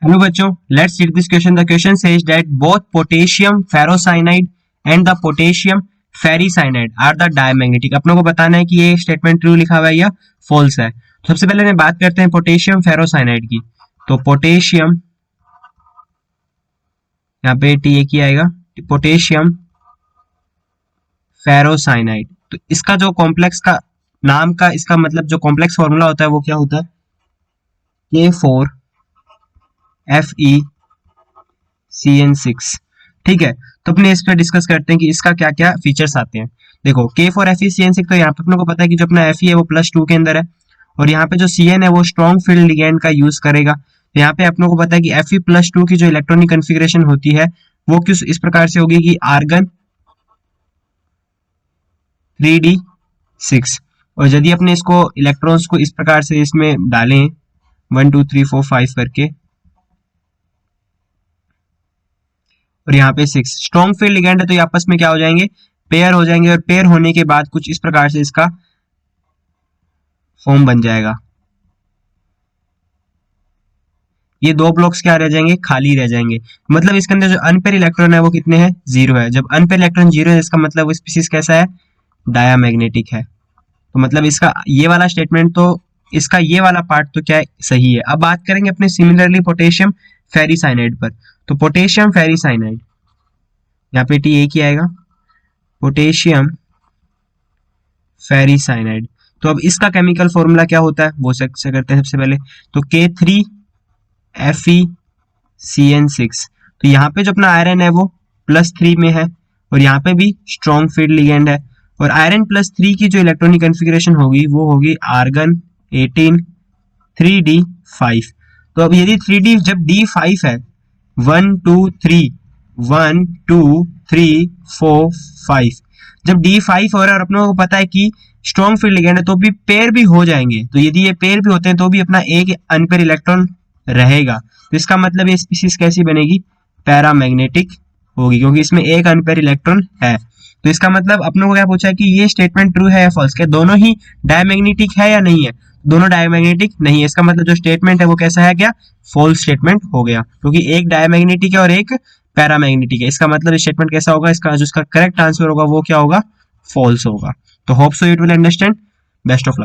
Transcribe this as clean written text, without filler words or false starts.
Hello बच्चों, let's read this question. The question says that both potassium ferrocyanide and the potassium ferricyanide are the diamagnetic. अपनों को बताना है कि ये स्टेटमेंट ट्रू लिखा हुआ है या फॉल्स है. तो सबसे पहले मैं बात करते हैं पोटेशियम फेरोसाइनाइड की. तो पोटेशियम, यहाँ पे टी एक ही आएगा, पोटेशियम फेरोसाइनाइड. तो इसका जो कॉम्प्लेक्स का नाम का इसका मतलब जो कॉम्प्लेक्स फॉर्मूला होता है वो क्या होता है? K4 FeCN6. ठीक है, तो अपने इस पर डिस्कस करते हैं कि इसका क्या क्या फीचर्स आते हैं. देखो K4 FeCN6, तो यहाँ पे अपने को पता है कि जो अपना Fe है वो +2 के अंदर है, और यहाँ पे जो Cn है वो स्ट्रॉन्ग फील्ड लिगेंड का यूज करेगा. तो यहाँ पे अपने को पता है कि Fe+2 की जो इलेक्ट्रॉनिक कन्फिग्रेशन होती है वो किस इस प्रकार से होगी कि आर्गन 3d6, और यदि अपने इसको इलेक्ट्रॉन्स को इस प्रकार से इसमें डालें 1 2 3 4 5 करके, और यहाँ पे 6 स्ट्रॉन्ग फील्ड लिगेंड है, तो ये आपस में क्या हो जाएंगे? पेयर हो जाएंगे, और पेयर होने के बाद कुछ इस प्रकार से इसका फॉर्म बन जाएगा. ये दो ब्लॉक्स क्या रह जाएंगे? खाली रह जाएंगे. मतलब इसके अंदर जो अनपेयर इलेक्ट्रॉन है वो कितने हैं? 0 है. जब अनपेयर इलेक्ट्रॉन 0 है इसका मतलब वो स्पीशीज कैसा है? डायामैग्नेटिक है. तो मतलब इसका ये वाला स्टेटमेंट, तो इसका ये वाला पार्ट तो क्या है? सही है. अब बात करेंगे अपने सिमिलरली पोटेशियम फेरिसाइनाइड पर. तो पोटेशियम फेरिसाइनाइड, यहाँ पे टी एक ही आएगा, पोटेशियम फेरिसाइनाइड. तो अब इसका केमिकल फॉर्मूला क्या होता है वो से करते हैं सबसे पहले. तो K3 FeCN6. तो यहाँ पे जो अपना आयरन है वो +3 में है, और यहाँ पे भी स्ट्रॉन्ग फील्ड लिगेंड है, और आयरन +3 की जो इलेक्ट्रॉनिक कन्फिग्रेशन होगी वो होगी आर्गन 18 3d5. तो अब यदि 3d जब d5 है, 1 2 3 1 2 3 4 5, जब d5 हो रहा है और अपने को पता है कि स्ट्रॉन्ग फील्ड लिगेंड है, तो भी पेयर भी हो जाएंगे. तो यदि ये पेयर भी होते हैं तो भी अपना एक अनपेयर इलेक्ट्रॉन रहेगा. तो इसका मतलब ये स्पीशीज कैसी बनेगी? पैरामैग्नेटिक होगी, क्योंकि इसमें एक अनपेयर इलेक्ट्रॉन है. तो इसका मतलब अपनों को क्या पूछा है कि ये स्टेटमेंट ट्रू है या फॉल्स, क्या दोनों ही डायमैग्नेटिक है या नहीं है? दोनों डायमैग्नेटिक नहीं है. इसका मतलब जो स्टेटमेंट है वो कैसा है? क्या फॉल्स स्टेटमेंट हो गया, क्योंकि एक डायमैग्नेटिक है और एक पैरामैग्नेटिक है. इसका मतलब स्टेटमेंट कैसा होगा? इसका जो इसका करेक्ट आंसर होगा वो क्या होगा? फॉल्स होगा. तो hope so it will understand. Best of luck.